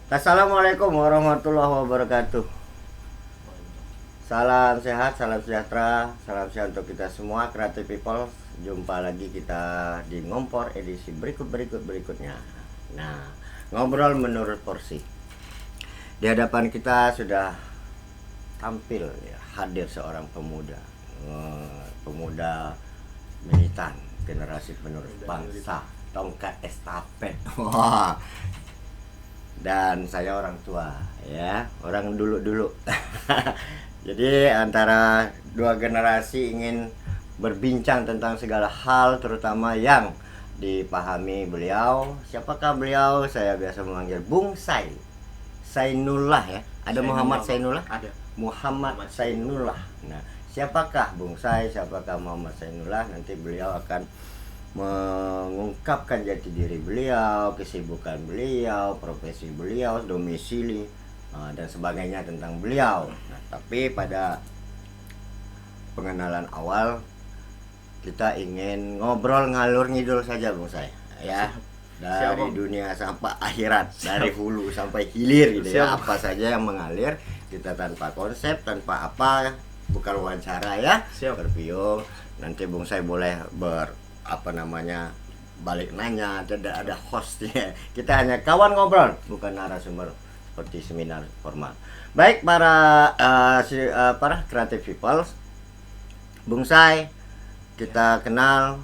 Assalamualaikum warahmatullahi wabarakatuh. Salam sehat, salam sejahtera, salam sehat untuk kita semua Creative People. Jumpa lagi kita di Ngompor edisi berikutnya. Nah, ngobrol menurut porsi. Di hadapan kita sudah tampil ya, hadir seorang pemuda, pemuda militan, generasi penerus bangsa, tongkat estafet. Wah. Dan saya orang tua, ya, orang dulu. Jadi antara dua generasi ingin berbincang tentang segala hal, terutama yang dipahami beliau. Siapakah beliau? Saya biasa memanggil Bung Sainullah ya. Ada Muhammad Sainullah? Ada. Muhammad Sainullah. Nah, siapakah Bung siapakah Muhammad Sainullah? Nanti beliau akan mengungkapkan jati diri beliau, kesibukan beliau, profesi beliau, domisili dan sebagainya tentang beliau. Nah, tapi pada pengenalan awal kita ingin ngobrol ngalur ngidul saja Bung ya. Dari dunia sampai akhirat, dari hulu sampai hilir gitu ya. Apa saja yang mengalir, kita tanpa konsep, tanpa apa, bukan wawancara ya. Berpiung. Nanti Bung boleh balik nanya, tidak ada hostnya, kita hanya kawan ngobrol, bukan narasumber seperti seminar formal. Baik para creative people, Bung kita kenal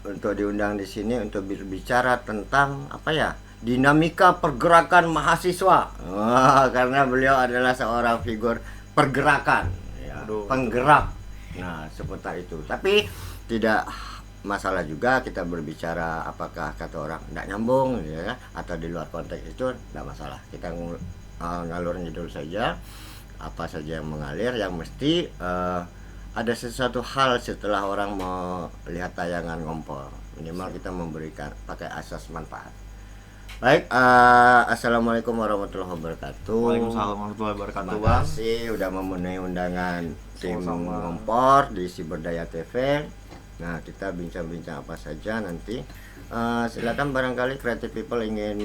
untuk diundang di sini untuk berbicara tentang dinamika pergerakan mahasiswa. Karena beliau adalah seorang figur pergerakan ya, penggerak. Nah, seputar itu. Tapi tidak masalah juga kita berbicara apakah kata orang tidak nyambung ya, atau di luar konteks itu tidak masalah. Kita ngalur ngidul saja, apa saja yang mengalir, yang mesti ada sesuatu hal setelah orang melihat tayangan Ngompor. Minimal kita memberikan pakai asas manfaat. Baik, assalamualaikum warahmatullahi wabarakatuh. Waalaikumsalam warahmatullahi wabarakatuh. Terima kasih sudah memenuhi undangan tim Ngompor di Ciberdaya TV. Nah, kita bincang-bincang apa saja nanti. Silakan barangkali creative people ingin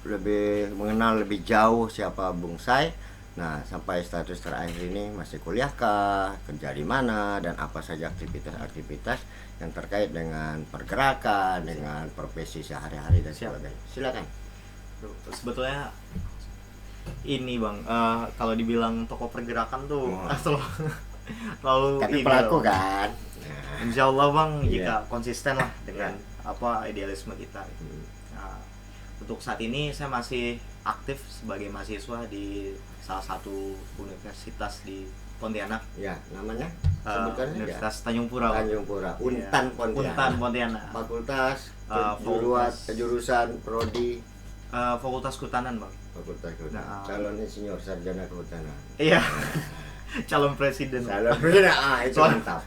lebih mengenal lebih jauh siapa Bung Nah, sampai status terakhir ini masih kuliah kah, kerja di mana, dan apa saja aktivitas-aktivitas yang terkait dengan pergerakan, dengan profesi sehari-hari dan sebagainya. Silakan. Sebetulnya ini Bang, kalau dibilang tokoh pergerakan tuh selalu tapi ini pelaku kan. Insya Allah Bang, jika konsisten lah dengan idealisme kita. Nah, untuk saat ini saya masih aktif sebagai mahasiswa di salah satu universitas di Pontianak. Ya, namanya? Universitas Tanjung Pura. Untan Pontianak. Fakultas, jurusan prodi. Fakultas Kehutanan Bang. Fakultas Kehutanan. Calon insinyur sarjana kehutanan. Iya. Calon presiden. Itu mantap.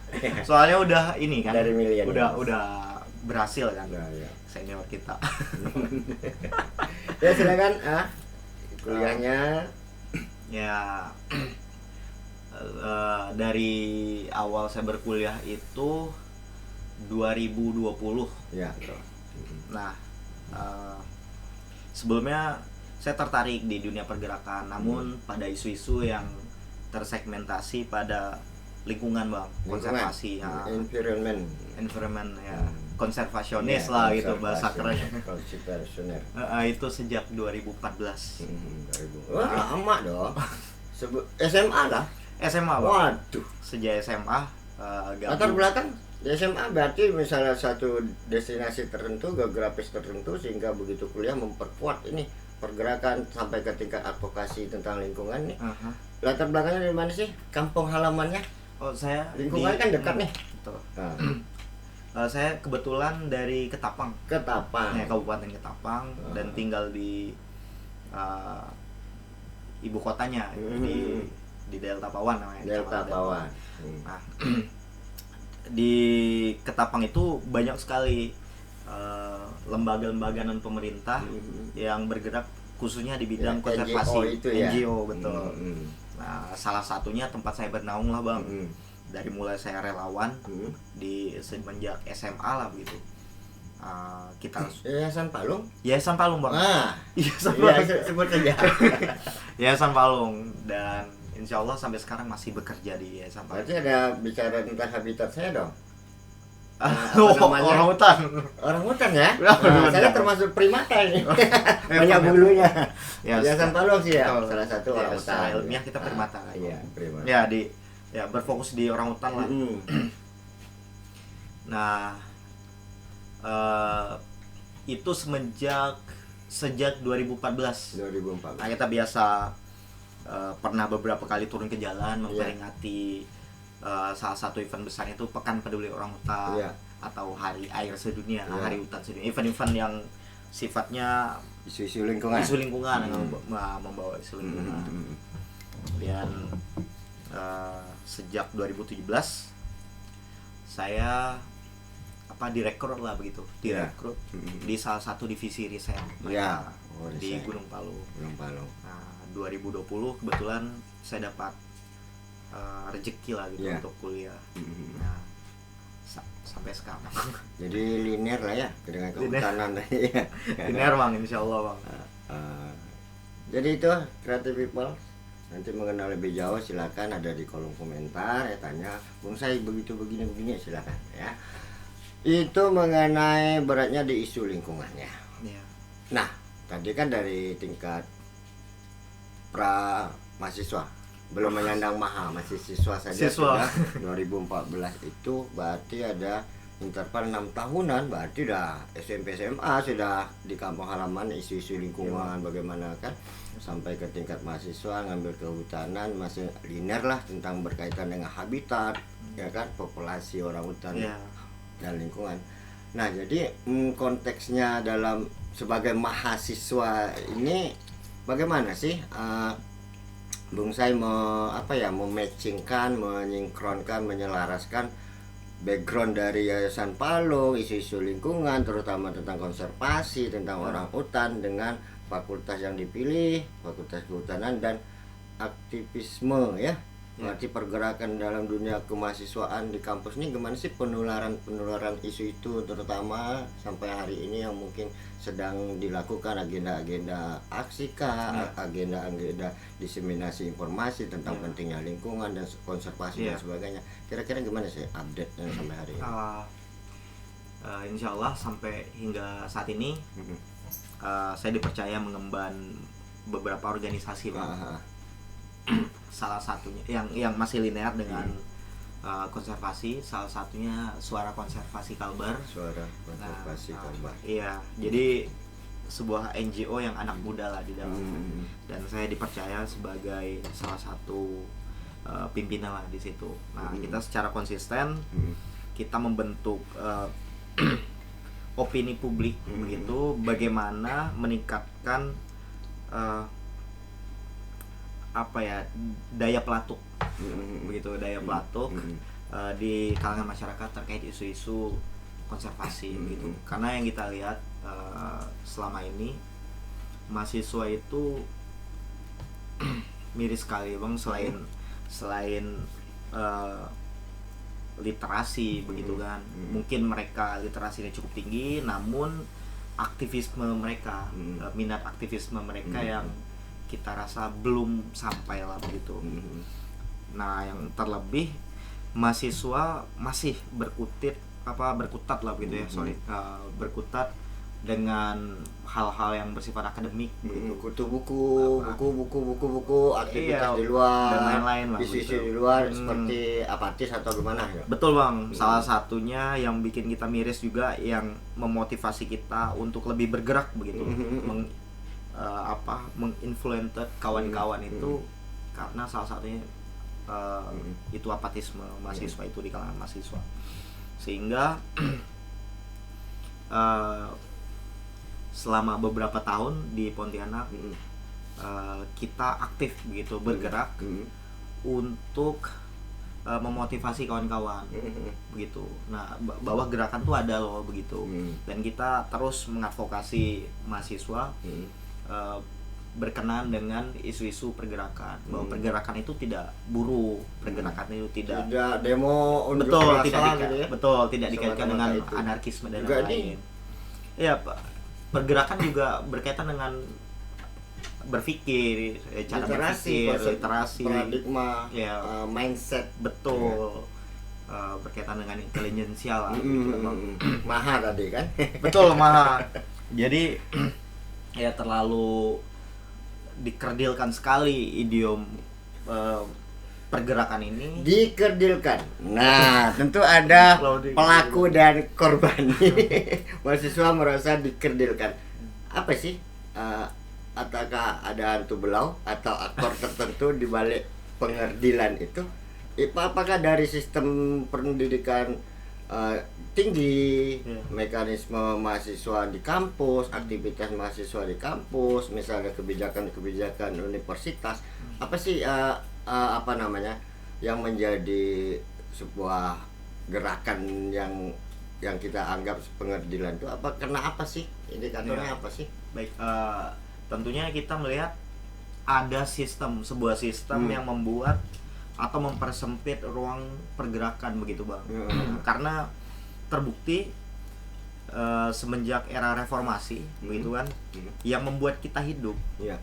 Soalnya udah ini kan. Dari milenial. Udah berhasil kan. Ya. Senior kita. Ya silakan kuliahnya. Ya dari awal saya berkuliah itu 2020. Ya, betul. Nah, sebelumnya saya tertarik di dunia pergerakan, namun pada isu-isu yang tersegmentasi pada lingkungan Bang, konservasi ya, environment ya, konservasionis lah gitu bahasa keren. Konservasioner. Itu sejak 2014. Wah, lama dong. SMA lah. SMA Bang. Waduh, Sejak SMA latar belakang di SMA berarti misalnya satu destinasi tertentu, geografis tertentu, sehingga begitu kuliah memperkuat ini pergerakan sampai ke tingkat advokasi tentang lingkungan nih. Latar belakangnya dari mana sih? Kampung halamannya? Oh, saya lingkungan kan dekat nih. Betul. Saya kebetulan dari Ketapang. Ya, Kabupaten Ketapang dan tinggal di ibu kotanya di Delta Pawan namanya. Delta Pawan. Nah, di Ketapang itu banyak sekali lembaga-lembaga non pemerintah yang bergerak khususnya di bidang konservasi. NGO betul. Nah, salah satunya tempat saya bernaung lah Bang. Dari mulai saya relawan di semenjak SMA lah begitu. kita Yayasan Palung. Yayasan Palung Bang. Yayasan Iya, Palung. sebut saja. Yayasan Palung, dan insya Allah sampai sekarang masih bekerja di Yayasan Palung. Berarti ada bicara tentang habitat saya dong. Orang hutan. Orang hutan ya? Orang Saya hutan. termasuk primata ini. Banyak bulunya. Yayasan Palung sih ya, betul. salah satu orang hutan. Secara ilmiah kita primata. Iya, primata. Ya berfokus di orang hutan lah. Nah, itu sejak 2014. 2014. Nah, kita biasa pernah beberapa kali turun ke jalan memperingati salah satu event besar itu Pekan Peduli Orang Hutan atau Hari Air Sedunia, Hari Hutan Sedunia. Event-event yang sifatnya isu-isu lingkungan. Yang membawa isu lingkungan. Dan sejak 2017 saya direkrut lah begitu, direkrut di salah satu divisi riset di Gunung Palung. Nah, 2020 kebetulan saya dapat rezeki lah gitu untuk kuliah. Nah, sampai sekarang. Jadi linear lah ya dengan kehutanan tadi ya. Linear Bang, insya Allah Bang. Jadi itu Creative People. Nanti mengenal lebih jauh silakan ada di kolom komentar ya, tanya Bung Sai begitu begini silakan ya. Itu mengenai beratnya di isu lingkungannya. Nah, tadi kan dari tingkat pra mahasiswa, belum menyandang maha, masih siswa saja. Sudah 2014 itu berarti ada interval 6 tahunan, berarti udah SMP SMA sudah di kampung halaman isu-isu lingkungan bagaimana kan, sampai ke tingkat mahasiswa ngambil kehutanan, masih linear lah tentang berkaitan dengan habitat ya kan, populasi orang hutan dan lingkungan. Nah, jadi konteksnya dalam sebagai mahasiswa ini bagaimana sih Bung Sai mematchingkan, menyinkronkan, menyelaraskan background dari Yayasan Palung, isu-isu lingkungan terutama tentang konservasi, tentang orang hutan dengan fakultas yang dipilih, fakultas kehutanan dan aktivisme ya. Berarti pergerakan dalam dunia kemahasiswaan di kampus ini gimana sih penularan isu itu, terutama sampai hari ini yang mungkin sedang dilakukan agenda-agenda aksi agenda-agenda diseminasi informasi tentang pentingnya lingkungan dan konservasi dan sebagainya. Kira-kira gimana sih update-nya sampai hari ini? Insya Allah sampai hingga saat ini saya dipercaya mengemban beberapa organisasi Bang. Salah satunya yang masih linear dengan konservasi, salah satunya Suara Konservasi Kalbar. Suara Konservasi Kalbar. Iya, jadi sebuah NGO yang anak muda lah di dalamnya. Dan saya dipercaya sebagai salah satu pimpinan lah di situ. Nah, kita secara konsisten kita membentuk opini publik begitu, bagaimana meningkatkan daya pelatuk begitu, daya pelatuk di kalangan masyarakat terkait isu-isu konservasi begitu. Karena yang kita lihat selama ini mahasiswa itu miris sekali Bang, selain literasi begitu kan. Mungkin mereka literasinya cukup tinggi, namun aktivisme mereka, minat aktivisme mereka yang kita rasa belum sampai lah begitu. Nah, yang terlebih mahasiswa masih berkutat lah begitu ya, berkutat dengan hal-hal yang bersifat akademik begitu. Kutu buku, aktivitas di luar dan lain-lain lah. Isu-isu di luar seperti apatis atau gimana ya? Betul Bang, salah satunya yang bikin kita miris juga yang memotivasi kita untuk lebih bergerak begitu. Menginfluence kawan-kawan itu karena salah satunya itu apatisme mahasiswa itu di kalangan mahasiswa, sehingga selama beberapa tahun di Pontianak kita aktif begitu bergerak untuk memotivasi kawan-kawan begitu. Nah, bahwa gerakan tuh ada loh begitu, dan kita terus mengadvokasi mahasiswa berkenan dengan isu-isu pergerakan, bahwa pergerakan itu tidak buruk, pergerakan itu tidak demo unjuk betul rasa tidak gitu ya? tidak dikaitkan dengan anarkisme dan lain-lain. Ya, pergerakan juga berkaitan dengan berpikir, cara berpikir, literasi, paradigma, ya, mindset, betul. Berkaitan dengan intelijensial lah, gitu, maha tadi kan. Betul, maha. Jadi ya terlalu dikerdilkan sekali idiom pergerakan ini. Dikerdilkan. Nah, tentu ada pelaku dan korban. Mahasiswa merasa dikerdilkan. Apa sih? Apakah ada hantu belau atau aktor tertentu di balik pengerdilan itu? Apakah dari sistem pendidikan tinggi, mekanisme mahasiswa di kampus, aktivitas mahasiswa di kampus, misalnya kebijakan-kebijakan universitas, apa sih apa namanya yang menjadi sebuah gerakan yang kita anggap pengerdilan itu apa, karena apa sih, indikatornya apa sih? Baik, tentunya kita melihat ada sebuah sistem yang membuat atau mempersempit ruang pergerakan begitu Bang. Karena terbukti semenjak era reformasi begitu kan, yang membuat kita hidup, ya,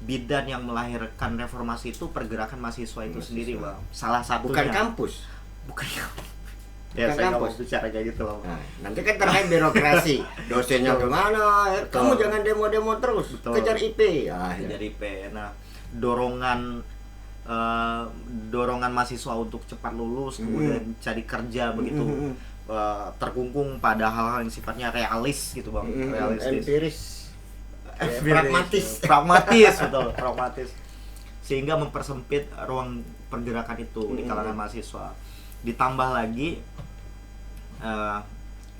bidan yang melahirkan reformasi itu pergerakan mahasiswa itu sendiri Bang. Salah satunya bukan kampus. Ya, saya nggak mau bicara kayak gitu loh. Nah, nanti kan terkait birokrasi, dosennya kemana? Kamu jangan demo-demo terus, kejar IP. Kejar IP. Nah, dorongan mahasiswa untuk cepat lulus, kemudian cari kerja begitu, terkungkung pada hal-hal yang sifatnya realis gitu Bang, empiris, pragmatis, betul, pragmatis, sehingga mempersempit ruang pergerakan itu di kalangan mahasiswa. Ditambah lagi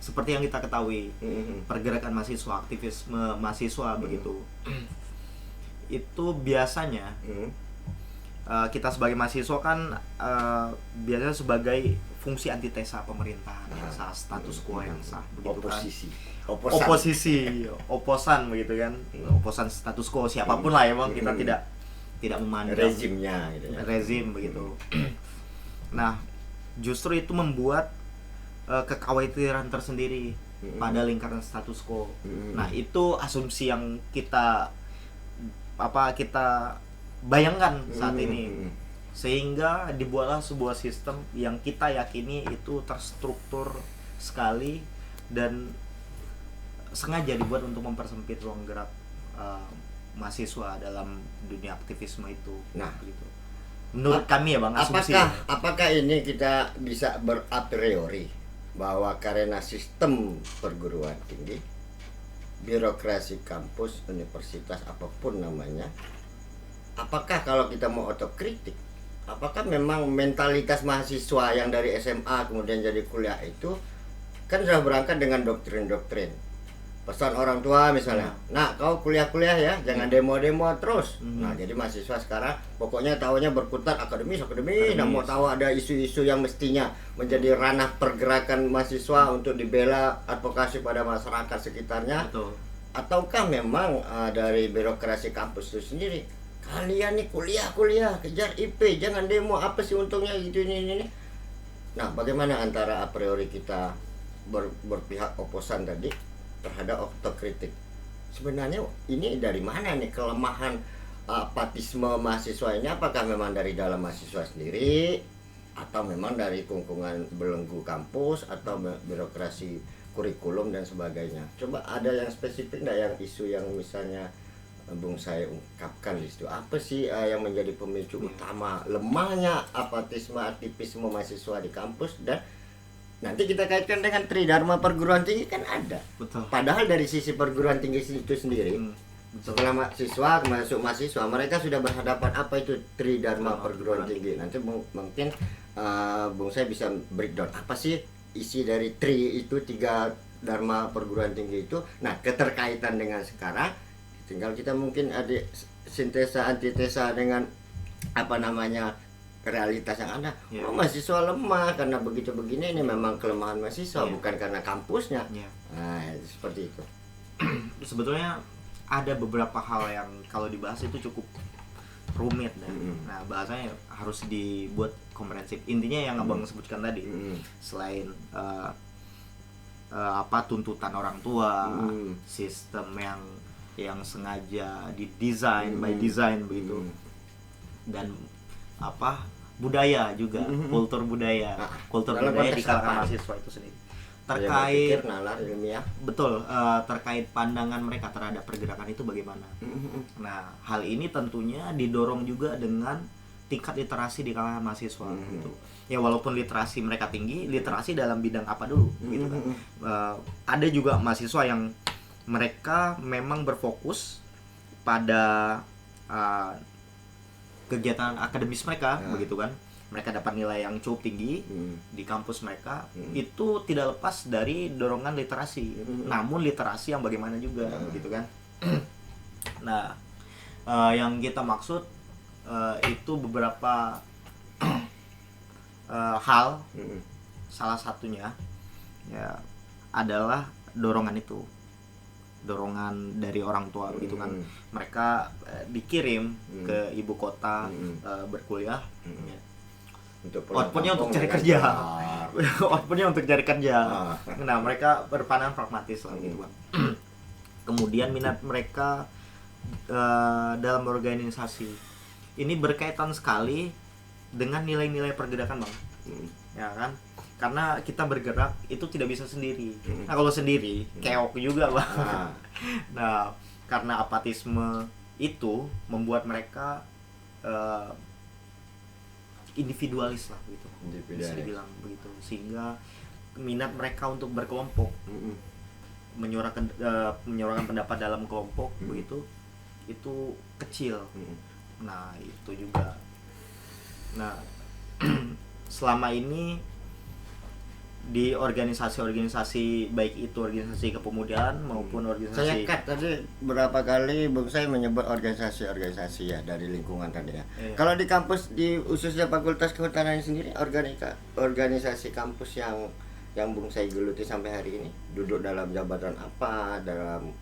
seperti yang kita ketahui, pergerakan mahasiswa, aktivisme mahasiswa begitu, itu biasanya kita sebagai mahasiswa kan biasanya sebagai fungsi antitesa pemerintahan yang sah, status quo yang sah, begitu oposan begitu kan, oposan status quo siapapun lah ya Bang, kita tidak memandang rezimnya gitu ya. Rezim begitu. Nah, justru itu membuat kekhawatiran tersendiri pada lingkaran status quo. Nah, itu asumsi yang kita bayangkan saat ini, sehingga dibuatlah sebuah sistem yang kita yakini itu terstruktur sekali dan sengaja dibuat untuk mempersempit ruang gerak mahasiswa dalam dunia aktivisme itu. Nah, gitu. Menurut kami ya Bang, asumsi. Apakah ini kita bisa a priori bahwa karena sistem perguruan tinggi, birokrasi kampus, universitas apapun namanya, apakah kalau kita mau otokritik, apakah memang mentalitas mahasiswa yang dari SMA kemudian jadi kuliah itu kan sudah berangkat dengan doktrin-doktrin, pesan orang tua misalnya, nah kau kuliah-kuliah ya, jangan demo-demo terus. Nah, jadi mahasiswa sekarang pokoknya tahunya berkutat akademis, nah mau tahu ada isu-isu yang mestinya menjadi ranah pergerakan mahasiswa untuk dibela, advokasi pada masyarakat sekitarnya. Betul. Ataukah memang dari birokrasi kampus itu sendiri, kalian nih kuliah kejar IP, jangan demo, apa sih untungnya gitu ini. Nah, bagaimana antara a priori kita berpihak oposan tadi terhadap otokritik? Sebenarnya ini dari mana nih kelemahan apatisme mahasiswa ini? Apakah memang dari dalam mahasiswa sendiri, atau memang dari kungkungan belenggu kampus, atau birokrasi kurikulum dan sebagainya? Coba ada yang spesifik nggak, yang isu yang misalnya Bung saya ungkapkan di situ, apa sih yang menjadi pemicu utama lemahnya apatisme aktivisme mahasiswa di kampus? Dan nanti kita kaitkan dengan tridharma perguruan tinggi kan ada. Betul. Padahal dari sisi perguruan tinggi itu sendiri, setelah mahasiswa masuk mahasiswa, mereka sudah berhadapan apa itu tridharma perguruan tinggi. Nanti mungkin Bung saya bisa breakdown apa sih isi dari itu, 3 dharma perguruan tinggi itu. Nah, keterkaitan dengan sekarang tinggal kita mungkin ada sintesa antitesa dengan apa namanya realitas yang ada. Mahasiswa lemah karena begitu begini, ini memang kelemahan mahasiswa, bukan karena kampusnya. Nah, seperti itu. Sebetulnya ada beberapa hal yang kalau dibahas itu cukup rumit dan nah bahasanya harus dibuat komprehensif. Intinya yang Abang sebutkan tadi, selain tuntutan orang tua, sistem yang sengaja didesain by design begitu, dan budaya juga, kultur budaya di kalangan mahasiswa itu sendiri terkait betul, terkait pandangan mereka terhadap pergerakan itu bagaimana. Nah, hal ini tentunya didorong juga dengan tingkat literasi di kalangan mahasiswa gitu. Ya walaupun literasi mereka tinggi, literasi dalam bidang apa dulu gitu kan. Ada juga mahasiswa yang mereka memang berfokus pada kegiatan akademis mereka begitu kan. Mereka dapat nilai yang cukup tinggi di kampus mereka, itu tidak lepas dari dorongan literasi. Namun literasi yang bagaimana juga begitu kan. Nah, yang kita maksud itu beberapa hal, salah satunya ya adalah dorongan dari orang tua gitu kan. Mereka dikirim ke ibu kota berkuliah, outputnya untuk cari kerja. Outputnya untuk cari kerja. Nah, mereka berpandangan pragmatis lah gitu kan. Kemudian minat mereka dalam organisasi ini berkaitan sekali dengan nilai-nilai pergerakan, Bang. Ya kan? Karena kita bergerak itu tidak bisa sendiri. Nah, kalau sendiri keok juga, Bang. Nah, karena apatisme itu membuat mereka individualis lah gitu. Bisa dibilang begitu. Sehingga minat mereka untuk berkelompok, menyuarakan pendapat dalam kelompok begitu, itu kecil. Nah, itu juga. Nah, selama ini di organisasi-organisasi, baik itu organisasi kepemudaan maupun organisasi, saya tadi berapa kali Bung Sai menyebut organisasi-organisasi ya dari lingkungan tadi ya. Kalau di kampus, di khususnya Fakultas Kehutanan sendiri, organisasi kampus yang Bung Sai geluti sampai hari ini, duduk dalam jabatan apa, dalam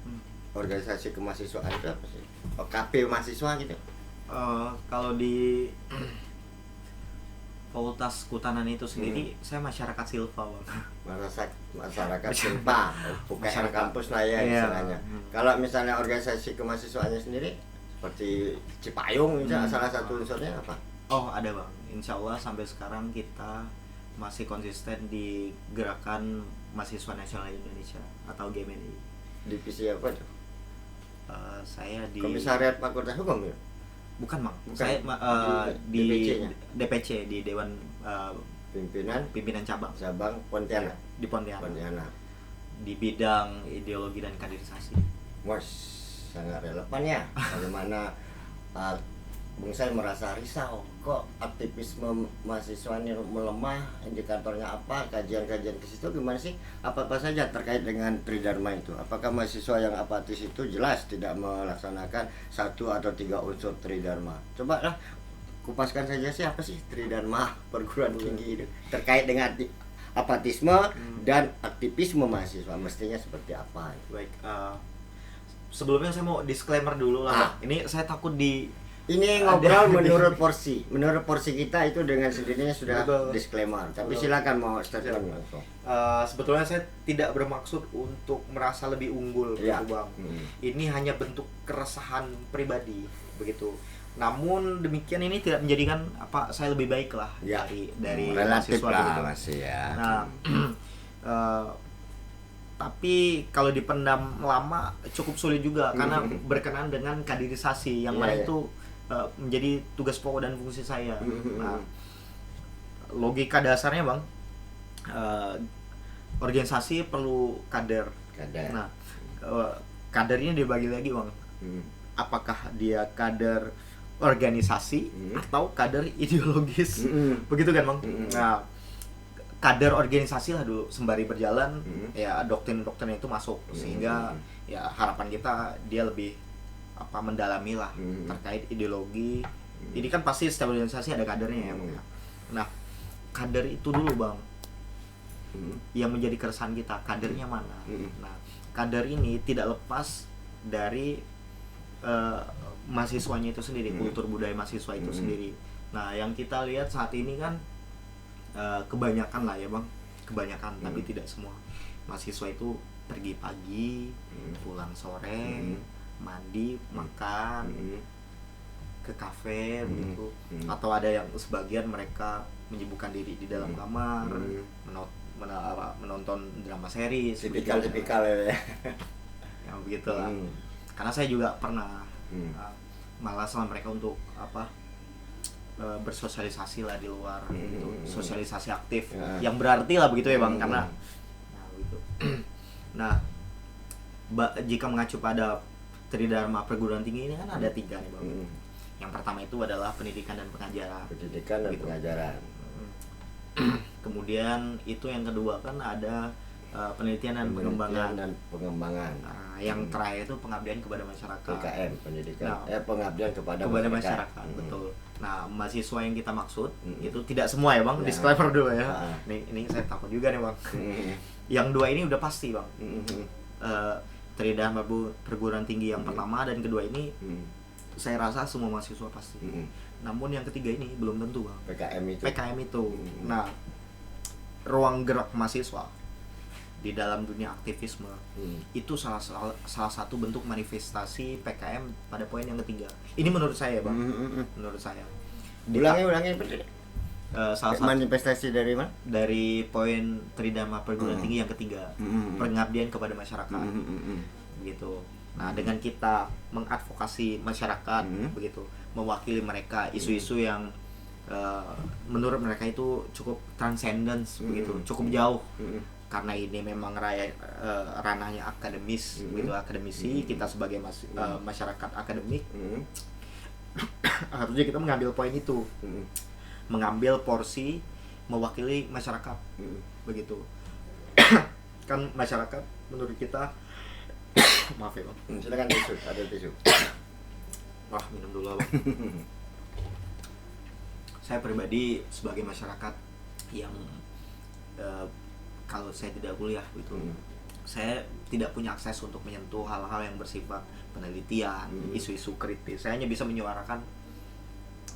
organisasi kemahasiswaan itu apa sih? OKP mahasiswa gitu. Kalau di Fakultas Kehutanan itu sendiri, saya masyarakat silva, Bang. Masyarakat silva, bukan kampus lah ya istilahnya. Kalau misalnya organisasi kemahasiswaannya sendiri, seperti Cipayung misalnya, salah satu unsurnya apa? Oh, ada, Bang. Insya Allah sampai sekarang kita masih konsisten di Gerakan Mahasiswa Nasional Indonesia atau GMNI. Divisi apa tuh? Saya di Komisariat Fakultas Hukum ya? Bukan, Bang. Saya di DPC, di Dewan Pimpinan Cabang Pontianak. Di Pontianak. Di bidang ideologi dan kaderisasi. Wah, sangat relevan ya. Bagaimana Bung Sai merasa risau, kok aktivisme mahasiswa ini melemah, indikatornya apa, kajian-kajian ke situ gimana sih? Apa-apa saja terkait dengan Tridharma itu? Apakah mahasiswa yang apatis itu jelas tidak melaksanakan 1 atau 3 unsur Tridharma? Coba lah kupaskan saja sih, apa sih Tridharma perguruan tinggi itu terkait dengan apatisme dan aktivisme mahasiswa, mestinya seperti apa? Baik, sebelumnya saya mau disclaimer dulu lah. Ini saya takut ini ngobrol menurut porsi kita itu dengan sendirinya sudah disclaimer. Tapi silakan mau statement langsung. Sebetulnya saya tidak bermaksud untuk merasa lebih unggul gitu, Bang. Ini hanya bentuk keresahan pribadi begitu. Namun demikian ini tidak menjadikan saya lebih baik lah dari relatif mahasiswa gitu. Masih ya. Nah, tapi kalau dipendam lama cukup sulit juga karena berkenaan dengan kaderisasi yang mana itu menjadi tugas pokok dan fungsi saya. Nah, logika dasarnya, Bang, organisasi perlu kader. Nah, kader ini dibagi lagi, Bang. Apakah dia kader organisasi atau kader ideologis? Begitu kan, Bang? Nah, kader organisasi lah dulu sembari berjalan, ya doktrin-doktrin itu masuk sehingga ya harapan kita dia lebih mendalami lah terkait ideologi. Ini kan pasti setiap organisasi ada kadernya ya, Bang. Nah, kader itu dulu, Bang, yang menjadi keresahan kita, kadernya mana. Nah, kader ini tidak lepas dari mahasiswanya itu sendiri, kultur budaya mahasiswa itu sendiri. Nah, yang kita lihat saat ini kan kebanyakan lah ya, Bang, kebanyakan tapi tidak semua mahasiswa itu pergi pagi, pulang sore, mandi, makan, ke kafe begitu, atau ada yang sebagian mereka menyibukkan diri di dalam kamar, menonton drama series, tipikal ya. Ya begitulah. Karena saya juga pernah malas lah mereka untuk bersosialisasi lah di luar gitu, sosialisasi aktif yang berarti lah begitu ya Bang, karena begitu. Nah, jika mengacu pada Tridharma perguruan tinggi ini kan ada 3 nih Bang. Yang pertama itu adalah pendidikan dan pengajaran. Pendidikan dan gitu. pengajaran. Kemudian itu yang kedua kan ada penelitian dan pengembangan. Nah, yang terakhir itu pengabdian kepada masyarakat. PKM, pendidikan. Pengabdian kepada masyarakat. Betul. Nah, mahasiswa yang kita maksud itu tidak semua ya Bang. Disclaimer dulu ya. Ini saya takut juga nih Bang. Yang 2 ini udah pasti Bang. Tridharma perguruan tinggi yang pertama dan kedua ini saya rasa semua mahasiswa pasti. Namun yang ketiga ini belum tentu Bang. PKM itu. Nah, ruang gerak mahasiswa di dalam dunia aktivisme itu salah satu bentuk manifestasi PKM pada poin yang ketiga. Ini menurut saya Bang. Menurut saya. Ulangi. Salah satu manifestasi dari mana? Dari poin Tridharma perguruan tinggi yang ketiga, pengabdian kepada masyarakat. Begitu. Nah, dengan kita mengadvokasi masyarakat begitu, mewakili mereka isu-isu yang menurut mereka itu cukup transcendence begitu, cukup jauh. Karena ini memang ranahnya akademis begitu, akademisi, kita sebagai masyarakat akademik harusnya kita mengambil poin itu. Mengambil porsi mewakili masyarakat begitu. Kan masyarakat menurut kita maaf ya Bang. Silakan tisu, ada tisu. Wah, minum dulu Bang. Saya pribadi sebagai masyarakat yang kalau saya tidak kuliah gitu, saya tidak punya akses untuk menyentuh hal-hal yang bersifat penelitian, isu-isu kritis. Saya hanya bisa menyuarakan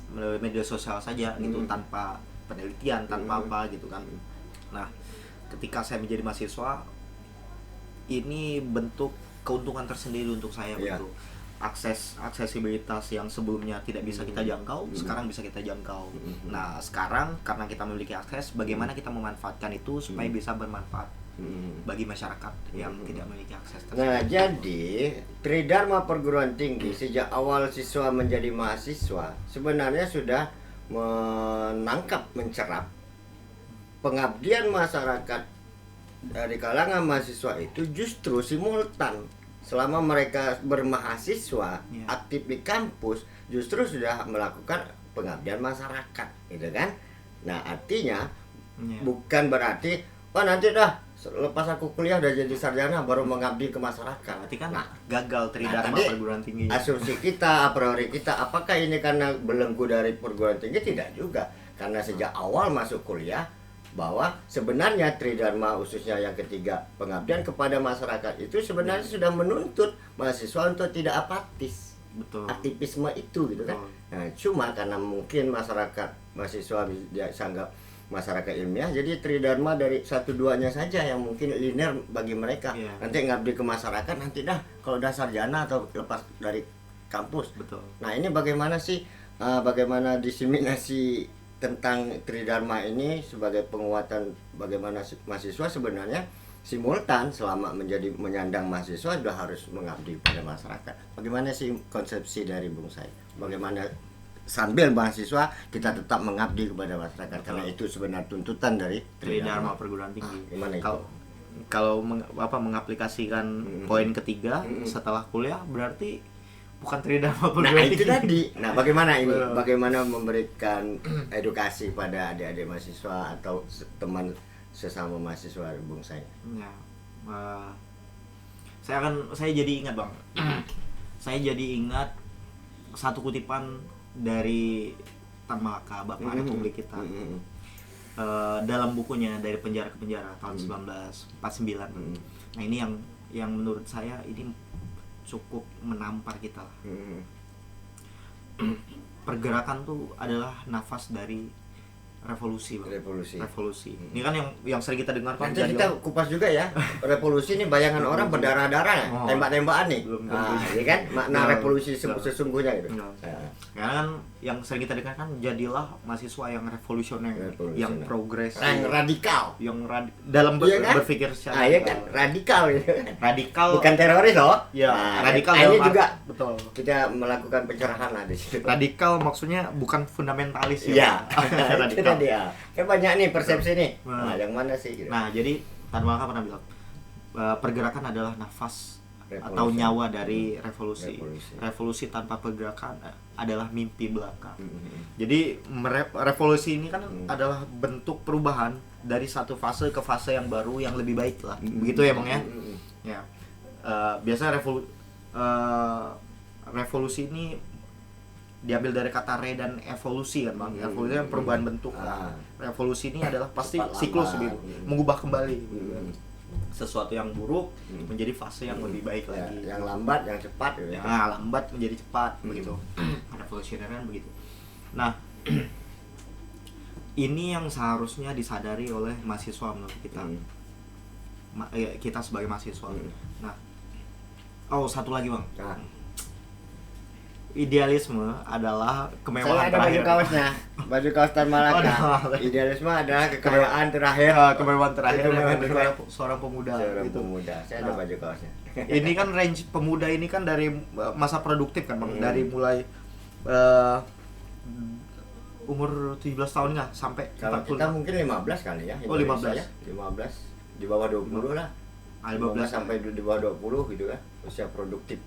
melalui media sosial saja gitu, tanpa penelitian, tanpa apa gitu kan. Nah, ketika saya menjadi mahasiswa, ini bentuk keuntungan tersendiri untuk saya gitu. Aksesibilitas yang sebelumnya tidak bisa kita jangkau, sekarang bisa kita jangkau. Nah, sekarang karena kita memiliki akses, bagaimana kita memanfaatkan itu supaya bisa bermanfaat bagi masyarakat yang tidak memiliki akses tersebut. Nah, jadi Tridharma perguruan tinggi sejak awal siswa menjadi mahasiswa sebenarnya sudah mencerap pengabdian masyarakat dari kalangan mahasiswa itu justru simultan. Selama mereka bermahasiswa, aktif di kampus, justru sudah melakukan pengabdian masyarakat, gitu kan? Nah, artinya bukan berarti nanti dah lepas aku kuliah udah jadi sarjana baru mengabdi ke masyarakat. Berarti kan gagal Tridharma perguruan tinggi. Asumsi kita, a priori kita, apakah ini karena belenggu dari perguruan tinggi? Tidak juga. Karena sejak awal masuk kuliah bahwa sebenarnya Tridharma khususnya yang ketiga, pengabdian kepada masyarakat itu sebenarnya sudah menuntut mahasiswa untuk tidak apatis. Betul. Aktivisme itu gitu kan. Nah, cuma karena mungkin masyarakat mahasiswa dianggap masyarakat ilmiah, jadi Tridharma dari 1-2-nya saja yang mungkin linear bagi mereka. Nanti ngabdi ke masyarakat nanti dah kalau udah sarjana atau lepas dari kampus. Betul. Nah, ini bagaimana sih bagaimana diseminasi tentang Tridharma ini sebagai penguatan bagaimana mahasiswa sebenarnya simultan selama menjadi menyandang mahasiswa sudah harus mengabdi pada masyarakat. Bagaimana sih konsepsi dari Bung Sai? Bagaimana sambil mahasiswa kita tetap mengabdi kepada masyarakat? Karena itu sebenarnya tuntutan dari Tridharma perguruan tinggi. Gimana itu? Kalau mengaplikasikan poin ketiga setelah kuliah berarti bukan Tridharma perguruan tinggi. Itu tadi. Nah, bagaimana ini? Bagaimana memberikan edukasi pada adik-adik mahasiswa atau teman sesama mahasiswa Bung Sai? Ya, saya jadi ingat Bang. Saya jadi ingat satu kutipan dari Tan Malaka, Bapak Republik kita. Dalam bukunya Dari Penjara ke Penjara tahun 1949. Nah, ini yang menurut saya ini cukup menampar kita lah. Hmm. Pergerakan tuh adalah nafas dari revolusi Bang. Revolusi. Ini kan yang sering kita dengar kan. Nanti kita kupas juga ya. Revolusi ini bayangan orang berdarah-darah ya, tembak-tembakan nih. Iya kan makna revolusi sesungguhnya gitu. Karena kan yang sering kita dengar kan jadilah mahasiswa yang revolusioner, yang progres, yang radikal, dalam kan? berpikir secara iya kan radikal gitu. Radikal bukan teroris loh. Ya, radikal ini juga betul. Kita melakukan pencerahan lah di situ. Radikal maksudnya bukan fundamentalis ya. Radikal. Dia. Kan banyak nih persepsi nih. Nah, yang mana sih? Gitu. Nah, jadi Tan Malaka pernah bilang pergerakan adalah nafas atau nyawa dari revolusi. Revolusi tanpa pergerakan adalah mimpi belaka. Jadi revolusi ini kan adalah bentuk perubahan dari satu fase ke fase yang baru yang lebih baik lah. Begitu ya, Bang ya? Ya. Biasanya revolusi ini diambil dari kata re dan evolusi kan Bang. Evolusi kan perubahan bentuk. Revolusi ini adalah pasti siklus gitu, mengubah kembali gitu. Sesuatu yang buruk menjadi fase yang lebih baik lagi. Yang lambat, yang cepat gitu ya. Nah, lambat menjadi cepat begitu. Revolusioner kan begitu. Nah, ini yang seharusnya disadari oleh mahasiswa menurut kita. Kita sebagai mahasiswa. Nah, satu lagi Bang. Idealisme adalah kemewahan terakhir. Saya ada baju kaosnya, baju kaos Tan Malaka. Idealisme adalah kekayaan terakhir. Kemewahan terakhir seorang pemuda. Gitu. Saya ada baju kaosnya. Ini kan range pemuda ini kan dari masa produktif kan Bang, dari mulai umur 17 tahun nggak sampai kalau 40. Kita mungkin 15 kali ya. 15 ya. 15 di bawah 20 lah. 15 sampai di bawah 20 gitu kan. Usia produktif.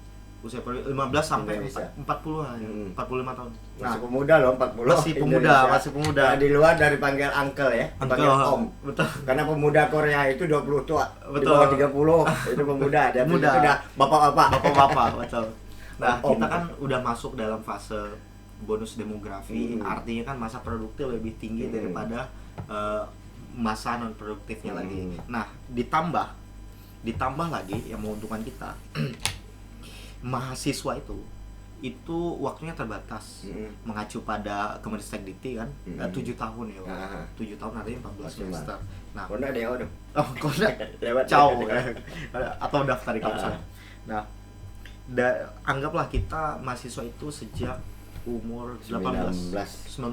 15 sampai 40 lah, 45 tahun. Masih pemuda loh, 40. Masih pemuda. Nah, di luar dari panggil uncle ya, panggil om. Betul. Karena pemuda Korea itu 20 tua. Betul. Di bawah 30 itu pemuda. Dan itu udah bapak-bapak. Betul. Nah, kita kan udah masuk dalam fase bonus demografi. Artinya kan masa produktif lebih tinggi daripada masa non produktifnya lagi. Nah, ditambah lagi yang menguntungkan kita. Mahasiswa itu waktunya terbatas, mengacu pada Kemendikbud kan 7 tahun ya, 7 tahun artinya 14 semester. Nah, kona dia udah lewat jauh atau daftar di kampus. Nah, anggaplah kita mahasiswa itu sejak umur 19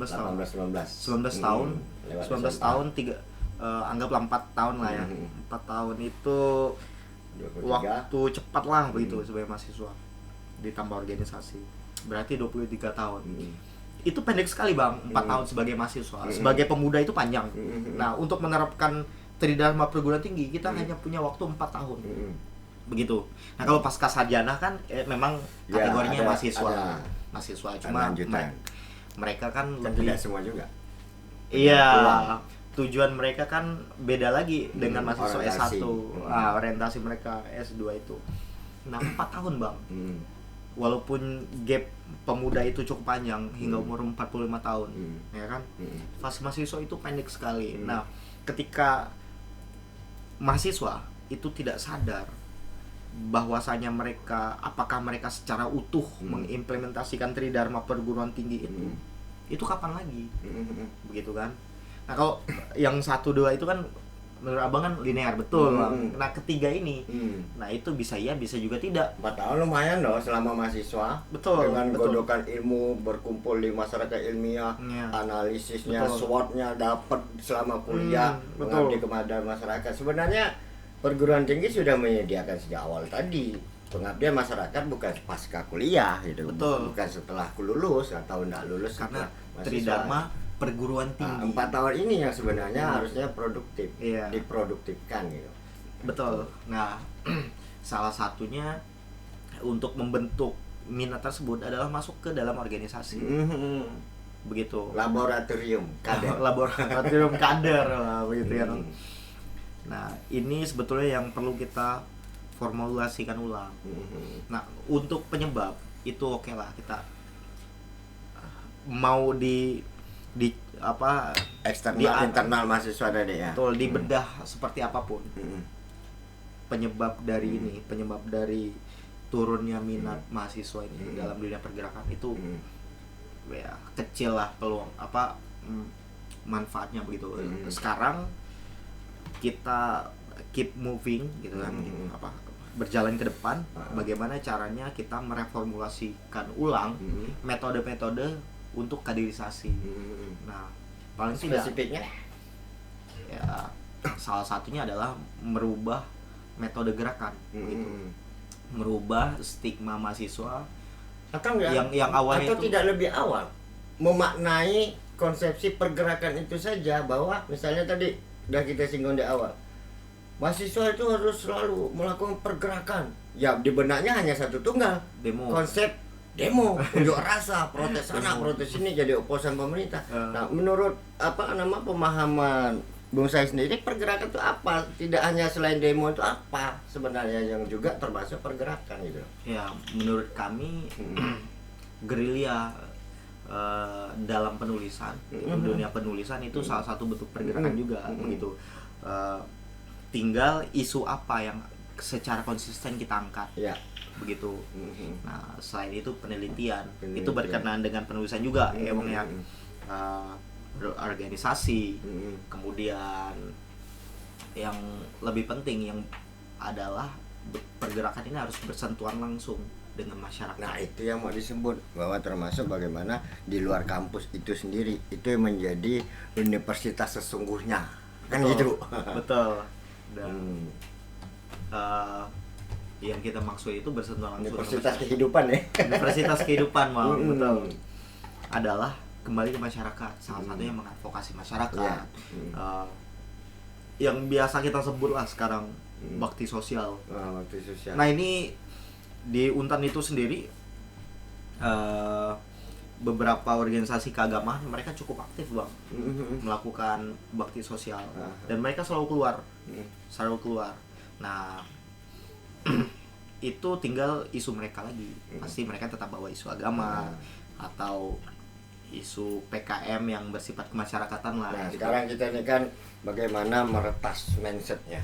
tahun, 19 tahun anggaplah 4 tahun lah ya, 4 tahun itu 23. Waktu cepat lah begitu sebagai mahasiswa ditambah organisasi berarti 23 tahun. Itu pendek sekali Bang, 4 tahun sebagai mahasiswa. Sebagai pemuda itu panjang. Nah, untuk menerapkan Tridharma perguruan tinggi kita hanya punya waktu 4 tahun. Begitu. Nah, kalau pasca sarjana kan memang kategorinya mahasiswa cuma mereka kan lebih tidak semua juga. Iya. Tujuan mereka kan beda lagi dengan mahasiswa S1. Orientasi mereka S2 itu. Nah, 4 tahun Bang. Walaupun gap pemuda itu cukup panjang hingga umur 45 tahun, ya kan? Fase mahasiswa itu pendek sekali. Nah, ketika mahasiswa itu tidak sadar bahwasanya apakah mereka secara utuh mengimplementasikan Tridharma perguruan tinggi itu kapan lagi? Begitu kan? Nah, kalau yang 1-2 itu kan menurut Abang kan linear betul. Nah, ketiga ini nah itu bisa juga tidak. 4 tahun lumayan loh selama mahasiswa. Betul. Dengan godokan ilmu, berkumpul di masyarakat ilmiah, analisisnya, SWOT-nya dapat selama kuliah, mengabdi kepada masyarakat. Sebenarnya perguruan tinggi sudah menyediakan sejak awal tadi. Pengabdian masyarakat bukan pasca kuliah gitu. Betul. Bukan setelah lulus atau enggak lulus karena Tridharma perguruan tinggi. 4 tahun ini yang sebenarnya harusnya produktif, diproduktifkan gitu. Betul. Nah, salah satunya untuk membentuk minat tersebut adalah masuk ke dalam organisasi. Begitu. Laboratorium kader. Laboratorium kader begitu ya. Nah, ini sebetulnya yang perlu kita formulasikan ulang. Nah, untuk penyebab itu oke lah kita mau eksternal internal mahasiswa tadi ya. Betul, dibedah seperti apapun. Penyebab dari turunnya minat mahasiswa ini dalam dunia pergerakan itu ya kecil lah peluang manfaatnya begitu. Sekarang kita keep moving gitu kan, berjalan ke depan. Bagaimana caranya kita mereformulasikan ulang metode-metode untuk kaderisasi. Nah, paling tidak spesifiknya ya salah satunya adalah merubah metode gerakan gitu. Merubah stigma mahasiswa atau enggak yang awalnya atau itu tidak lebih awal memaknai konsepsi pergerakan itu saja, bahwa misalnya tadi udah kita singgung di awal, mahasiswa itu harus selalu melakukan pergerakan. Ya di benaknya hanya satu tunggal, demo. Konsep demo, unjuk rasa, protes sana, protes ini, jadi oposan pemerintah. Nah, menurut pemahaman Bung Sai sendiri, pergerakan itu apa? Tidak hanya selain demo, itu apa sebenarnya yang juga termasuk pergerakan gitu? Ya, menurut kami gerilya dalam penulisan, dunia penulisan itu salah satu bentuk pergerakan juga begitu. Tinggal isu apa yang secara konsisten kita angkat. Ya. Begitu. Nah, selain itu penelitian. Itu berkenaan dengan penulisan juga, emang yang organisasi. Kemudian yang lebih penting yang adalah pergerakan ini harus bersentuhan langsung dengan masyarakat. Nah, itu yang mau disebut, bahwa termasuk bagaimana di luar kampus itu sendiri itu yang menjadi universitas sesungguhnya, kan gitu. Betul. Dan yang kita maksud itu bersentuhan langsung universitas kehidupan ya. Universitas kehidupan, betul. Adalah kembali ke masyarakat, salah satunya mengadvokasi masyarakat. Yang biasa kita sebut lah sekarang bakti sosial. Bakti sosial. Nah, ini di Untan itu sendiri beberapa organisasi keagamaan mereka cukup aktif bang, melakukan bakti sosial, dan mereka selalu keluar. Nah itu tinggal isu mereka lagi, pasti mereka tetap bawa isu agama atau isu PKM yang bersifat kemasyarakatan lah. Nah, gitu. sekarang kita ini kan bagaimana meretas mindsetnya.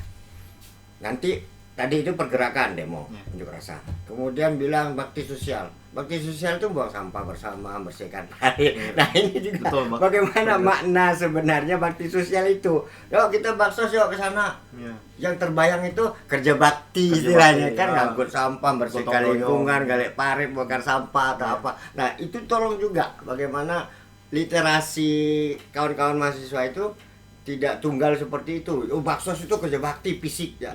Nanti tadi itu pergerakan demo, unjuk rasa. Kemudian bilang bakti sosial. Bakti sosial itu buang sampah bersama, bersihkan air. Nah, ini juga betul, bagaimana makna sebenarnya bakti sosial itu. Yuk kita baksos yuk ke sana. Yang terbayang itu kerja bakti istilahnya kan, ngangkut sampah, bersihkan lingkungan, galak parit, bongkar sampah atau apa. Nah, itu tolong juga bagaimana literasi kawan-kawan mahasiswa itu tidak tunggal seperti itu. Oh, baksos itu kerja bakti fisik ya.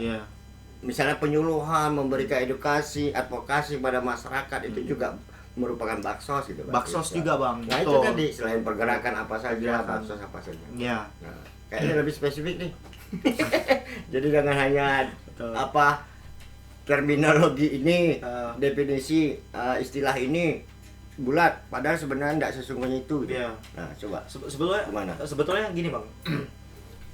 Misalnya penyuluhan, memberikan edukasi, advokasi pada masyarakat, itu juga merupakan baksos gitu. Baksos juga bang. Nah betul. Itu tadi selain pergerakan apa saja, baksos apa saja. Ya. Nah, kayaknya lebih spesifik nih. Jadi jangan hanya terminologi ini, definisi istilah ini bulat, padahal sebenarnya tidak sesungguhnya itu. Iya. Nah coba. Sebetulnya gini bang,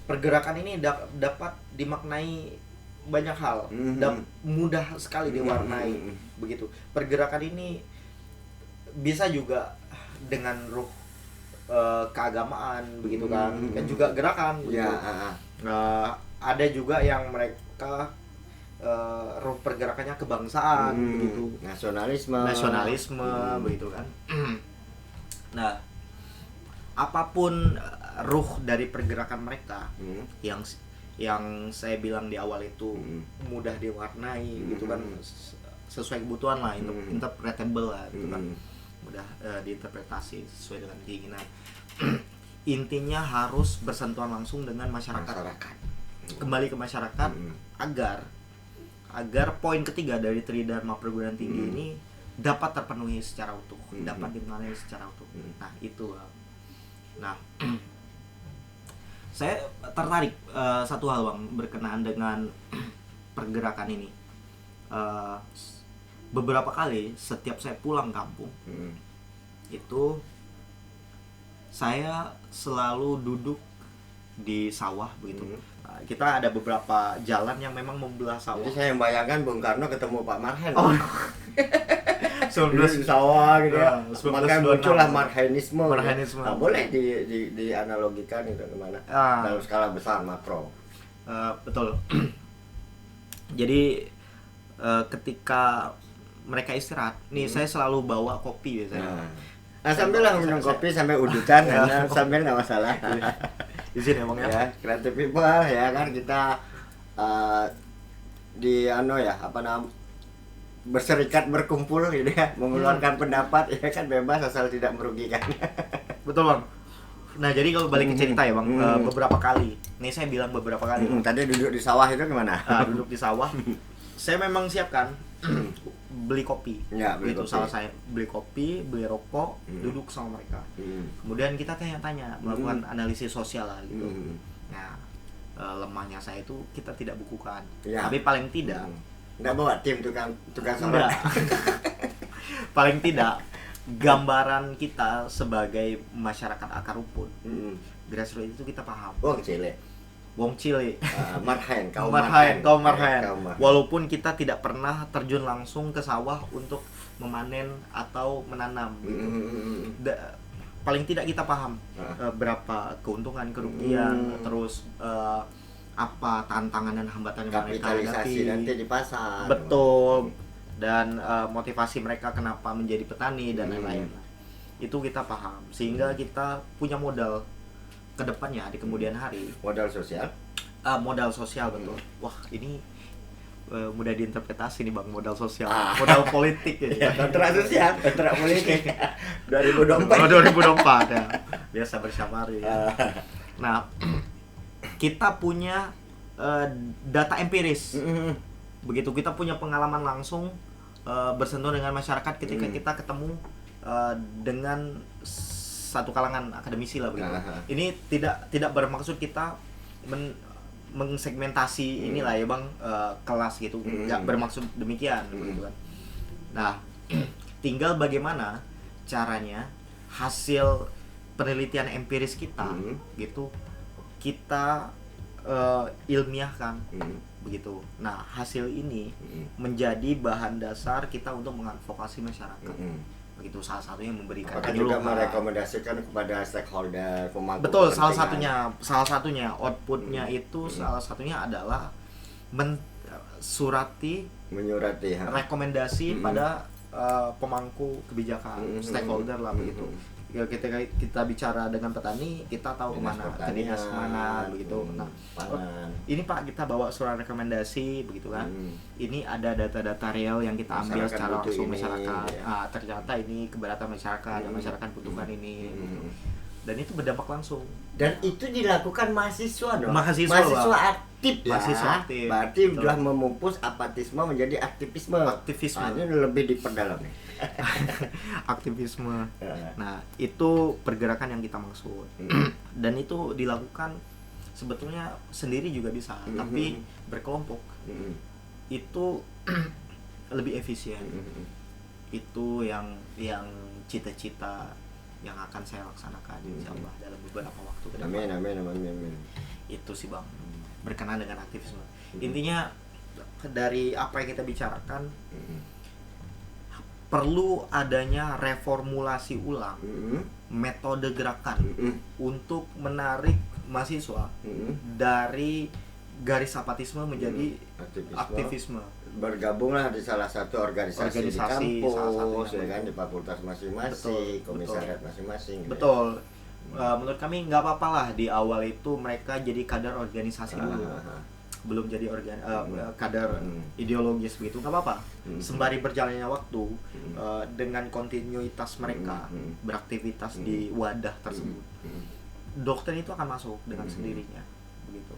pergerakan ini dapat dimaknai banyak hal, dan mudah sekali diwarnai begitu. Pergerakan ini bisa juga dengan ruh keagamaan begitu kan, kan juga gerakan begitu. Ada juga yang mereka ruh pergerakannya kebangsaan begitu, nasionalisme begitu kan. Nah, apapun ruh dari pergerakan mereka yang saya bilang di awal itu mudah diwarnai gitu kan, sesuai kebutuhan lah, interpretable lah gitu kan, mudah diinterpretasi sesuai dengan keinginan. Intinya harus bersentuhan langsung dengan masyarakat. Kembali ke masyarakat agar poin ketiga dari Tridharma Perguruan Tinggi ini dapat terpenuhi secara utuh, dapat dimengerti secara utuh. Nah, itu. Nah, saya tertarik satu hal bang berkenaan dengan pergerakan ini. Beberapa kali setiap saya pulang kampung itu saya selalu duduk di sawah begitu. Kita ada beberapa jalan yang memang membelah sawah. Jadi saya membayangkan Bung Karno ketemu Pak Marhen. Di sawah gitu ya. Maka muncullah Marhenisme. Nah, boleh dianalogikan itu kemana? Dalam skala besar makro. Betul. Jadi ketika mereka istirahat, nih saya selalu bawa kopi biasanya. Nah, sambil lah minum kopi sampai udutan, karena sambil nggak masalah. Izin ya bang ya. Ya, kreatif people ya kan kita di berserikat berkumpul gitu ya, mengeluarkan pendapat ya kan bebas asal tidak merugikan. Betul bang. Nah jadi kalau balik ke cerita ya bang, beberapa kali, nih saya bilang beberapa kali. Tadi duduk di sawah itu gimana? Duduk di sawah, saya memang siapkan beli kopi. Ya, beli itu kopi. salah saya, beli kopi, beli rokok, duduk sama mereka. Kemudian kita tanya-tanya, melakukan analisis sosial lah gitu. Nah lemahnya saya itu kita tidak bukukan, Ya. tapi paling tidak nggak bawa tim tukang sorot. enggak. Paling tidak gambaran kita sebagai masyarakat akar rumput, grassroots itu kita paham. Wong Cile. Wong Cile, Marhaen, kaum kaum Marhaen. Kaum Marhaen. Walaupun kita tidak pernah terjun langsung ke sawah untuk memanen atau menanam. Paling tidak kita paham berapa keuntungan, kerugian, terus apa tantangan dan hambatan yang mereka Kapitalisasi hadapi. nanti di pasar. Betul. Dan motivasi mereka kenapa menjadi petani dan lain-lain. Itu kita paham, sehingga kita punya modal ke depannya di kemudian hari. Modal sosial. Modal sosial, betul. Wah, ini mudah diinterpretasi nih bang, modal sosial, modal politik ya. Kontrak sosial, kontrak politik. 2024. 2024 ya. Biasa bersyamari ya. Nah, kita punya data empiris. Begitu kita punya pengalaman langsung bersentuh dengan masyarakat ketika kita ketemu dengan satu kalangan akademisi lah begitu. Ini tidak bermaksud kita mengsegmentasi inilah ya bang, kelas gitu, nggak bermaksud demikian begitu kan. Nah tinggal bagaimana caranya hasil penelitian empiris kita gitu kita ilmiahkan begitu. Nah hasil ini menjadi bahan dasar kita untuk mengadvokasi masyarakat. Begitu, salah satunya memberikan Apakah juga merekomendasikan kepada stakeholder pemangku betul, kepentingan. salah satunya outputnya itu salah satunya adalah menyurati rekomendasi pada pemangku kebijakan, stakeholder lah begitu. Ya, kita bicara dengan petani, kita tahu kemana, ke dinas mana begitu. Nah, ini Pak kita bawa surat rekomendasi begitu kan. Ini ada data-data real yang kita ambil Masyarakat secara langsung ini, masyarakat. ya. Ternyata ini keberatan masyarakat, dan masyarakat butuhkan ini. Gitu. Dan itu berdampak langsung. Dan itu dilakukan mahasiswa dong. Mahasiswa aktif ya. Mahasiswa aktif. Berarti Betul. sudah memupus apatisme menjadi aktivisme. Aktivisme. Ini lebih diperdalam nih. Aktivisme. Nah, itu pergerakan yang kita maksud. Dan itu dilakukan sebetulnya sendiri juga bisa, tapi berkelompok. Itu lebih efisien. Itu yang cita-cita yang akan saya laksanakan insyaallah dalam beberapa waktu ke depan. Amin. Itu sih Bang, berkenaan dengan aktivisme. Intinya dari apa yang kita bicarakan, perlu adanya reformulasi ulang metode gerakan untuk menarik mahasiswa dari garis apatisme menjadi aktivisme. Bergabunglah di salah satu organisasi di kampus, ya kan, di fakultas masing-masing, komisariat masing-masing. Betul. Menurut kami nggak apa-apa lah di awal itu mereka jadi kader organisasi dulu. Belum jadi kader ideologis begitu, nggak apa-apa. Sembari berjalannya waktu, dengan kontinuitas mereka beraktivitas di wadah tersebut, doktrin itu akan masuk dengan sendirinya, begitu.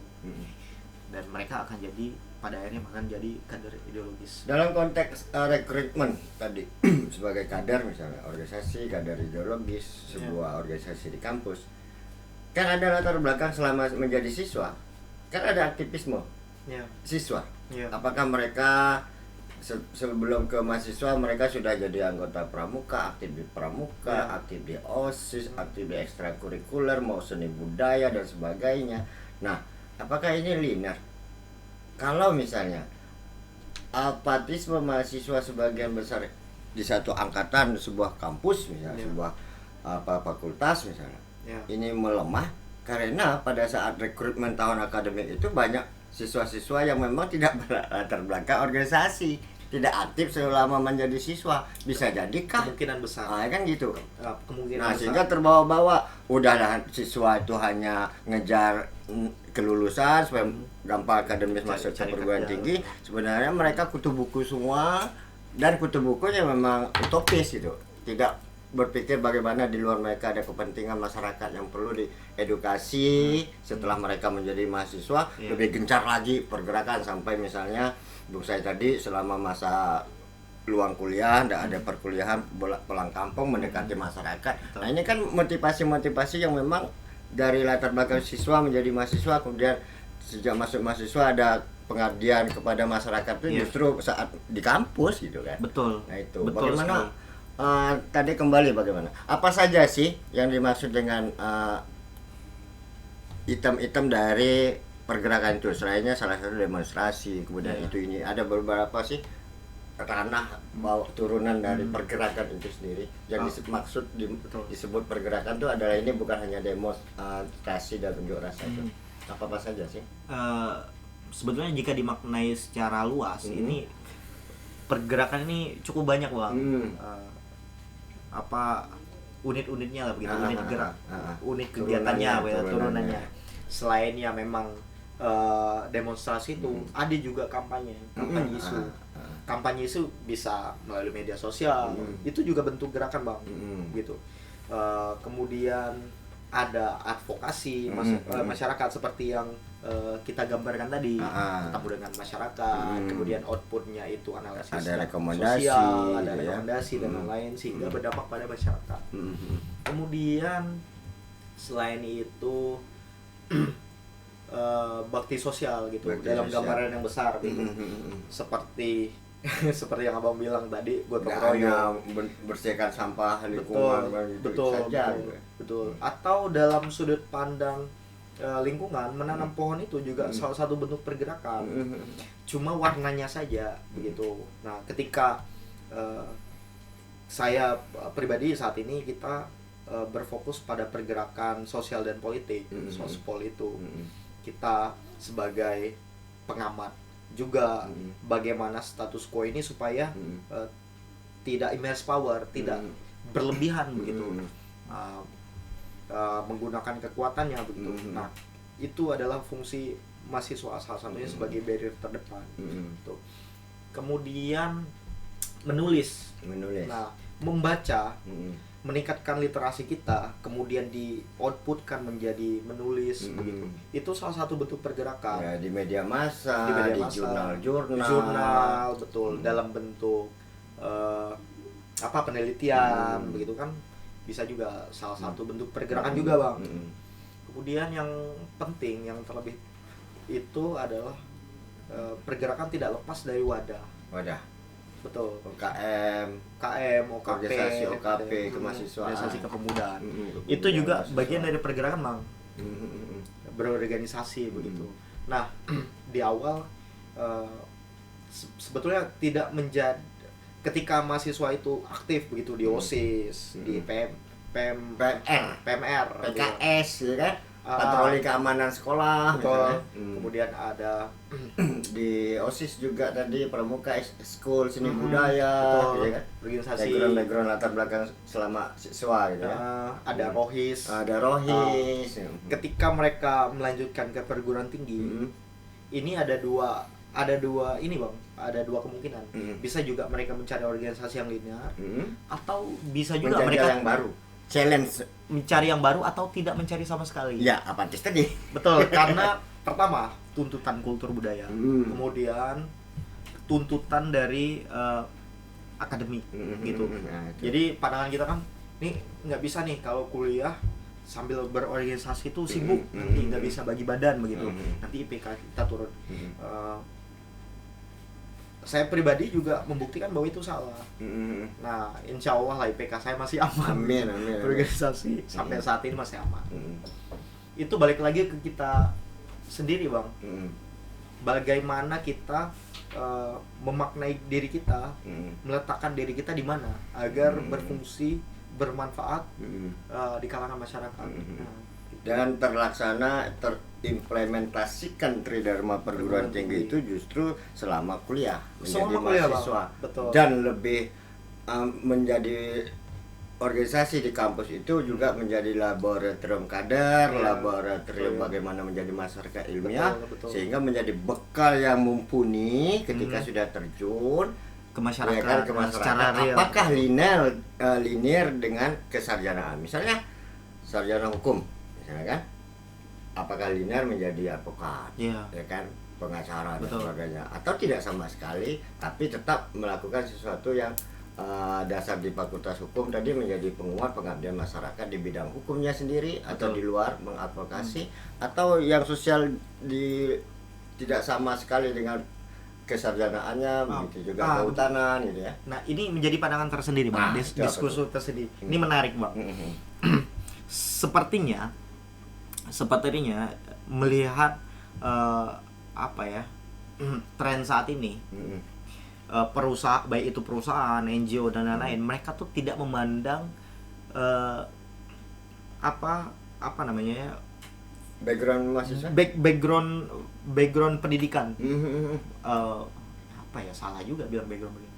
Dan mereka akan jadi pada akhirnya akan jadi kader ideologis. Dalam konteks rekrutmen tadi sebagai kader misalnya organisasi kader ideologis sebuah organisasi di kampus, kan ada latar belakang selama menjadi siswa, kan ada aktivisme siswa. Apakah mereka sebelum ke mahasiswa mereka sudah jadi anggota pramuka, aktif di pramuka, aktif di OSIS, aktif di ekstrakurikuler, mau seni budaya dan sebagainya. Nah, apakah ini linear? Kalau misalnya apatisme mahasiswa sebagian besar di satu angkatan sebuah kampus misalnya, sebuah fakultas misalnya, ini melemah karena pada saat rekrutmen tahun akademik itu banyak siswa-siswa yang memang tidak berlatar belakang organisasi. tidak aktif selama menjadi siswa? Bisa jadi kah? Kemungkinan besar. Nah, kan gitu. Kemungkinan Nah, besar. sehingga terbawa-bawa udahlah siswa itu hanya ngejar kelulusan supaya gampang akademis masuk ke perguruan tinggi. Sebenarnya mereka kutu buku semua, dan kutu bukunya memang utopis gitu. Tidak berpikir bagaimana di luar mereka ada kepentingan masyarakat yang perlu diedukasi setelah mereka menjadi mahasiswa. Lebih gencar lagi pergerakan sampai misalnya Bung saya tadi selama masa luang kuliah, tidak ada perkuliahan, pulang kampung mendekati masyarakat. Nah, ini kan motivasi-motivasi yang memang dari latar belakang siswa menjadi mahasiswa, kemudian sejak masuk mahasiswa ada pengabdian kepada masyarakat itu justru saat di kampus gitu kan. Betul. Nah itu Betul bagaimana tadi kembali bagaimana? Apa saja sih yang dimaksud dengan item-item dari pergerakan itu? Selainnya salah satu demonstrasi, kemudian itu ini ada beberapa sih ranah bawa turunan dari pergerakan itu sendiri yang dimaksud disebut pergerakan itu adalah ini bukan hanya demonstrasi dan unjuk rasa itu. Apa saja sih? Sebetulnya jika dimaknai secara luas ini pergerakan ini cukup banyak Bang. Apa unit-unitnya lah begitu, unit gerak, unit kegiatannya, turunannya. Selain ya memang demonstrasi itu ada juga kampanye isu. Kampanye isu bisa melalui media sosial, itu juga bentuk gerakan Bang, gitu. Kemudian ada advokasi masyarakat seperti yang kita gambarkan tadi, ketemu dengan masyarakat, kemudian outputnya itu analisis ada rekomendasi sosial, ada rekomendasi dan lain-lain sehingga berdampak pada masyarakat. Kemudian selain itu bakti sosial gitu, dalam gambaran yang besar gitu, seperti yang Abang bilang tadi, gotong royong, bersihkan sampah lingkungan, betul. Atau dalam sudut pandang lingkungan, menanam pohon itu juga salah satu bentuk pergerakan. Cuma warnanya saja begitu. Nah, ketika saya pribadi saat ini kita berfokus pada pergerakan sosial dan politik, sospol itu. Kita sebagai pengamat juga bagaimana status quo ini supaya tidak immense power, tidak berlebihan begitu, menggunakan kekuatannya begitu. Nah, itu adalah fungsi mahasiswa salah satunya sebagai barrier terdepan. Kemudian menulis. Nah, membaca, meningkatkan literasi kita, kemudian di outputkan menjadi menulis begitu. Itu salah satu bentuk pergerakan. Ya, di media massa, di jurnal, betul, dalam bentuk penelitian begitu kan, bisa juga salah satu bentuk pergerakan juga Bang. Kemudian yang penting, yang terlebih itu adalah pergerakan tidak lepas dari wadah. Betul. KM, OKP, organisasi OKP, kemahasiswaan, organisasi kepemudaan. Itu juga bagian dari pergerakan Bang. Berorganisasi begitu. Nah, di awal sebetulnya tidak menjadi, ketika mahasiswa itu aktif begitu di OSIS, di PMR, PKS ya kan? Patroli keamanan sekolah, kemudian ada di OSIS juga tadi pramuka, school seni budaya, gitu kan? Organisasi background latar belakang selama siswa gitu ya. Ada rohis. Ketika mereka melanjutkan ke perguruan tinggi, ini ada dua ini Bang, ada dua kemungkinan. Bisa juga mereka mencari organisasi yang linear, atau bisa juga mereka yang baru. Challenge mencari yang baru atau tidak mencari sama sekali. Ya, apatis tadi. Betul, karena pertama tuntutan kultur budaya, kemudian tuntutan dari akademik gitu. Jadi pandangan kita kan, nih nggak bisa nih kalau kuliah sambil berorganisasi itu sibuk, nanti nggak bisa bagi badan begitu, nanti IPK kita turun. Saya pribadi juga membuktikan bahwa itu salah. Nah, insya Allah lah IPK saya masih aman. Amin. Organisasi sampai saat ini masih aman. Itu balik lagi ke kita sendiri Bang. Bagaimana kita memaknai diri kita, meletakkan diri kita di mana agar berfungsi, bermanfaat di kalangan masyarakat. dan terimplementasikan Tridharma perguruan tinggi itu justru selama kuliah menjadi mahasiswa, dan lebih menjadi organisasi di kampus itu juga menjadi laboratorium kader, laboratorium bagaimana menjadi masyarakat ilmiah, sehingga menjadi bekal yang mumpuni ketika sudah terjun ke masyarakat, ya kan, ke masyarakat. Apakah linear dengan kesarjanaan, misalnya sarjana hukum misalnya kan, apakah linear menjadi advokat, ya kan, pengacara dan sebagainya, atau tidak sama sekali tapi tetap melakukan sesuatu yang dasar di Fakultas Hukum tadi menjadi penguat pengabdian masyarakat di bidang hukumnya sendiri, atau di luar mengadvokasi, atau yang sosial tidak sama sekali dengan kesarjanaannya, begitu juga kehutanan gitu ya. Nah, ini menjadi pandangan tersendiri Bang, diskursus tersendiri. Ini menarik Bang. Sepertinya melihat tren saat ini, perusahaan, baik itu perusahaan, NGO dan lain-lain, mereka tuh tidak memandang background mahasiswa, background pendidikan. Salah juga bilang background pendidikan.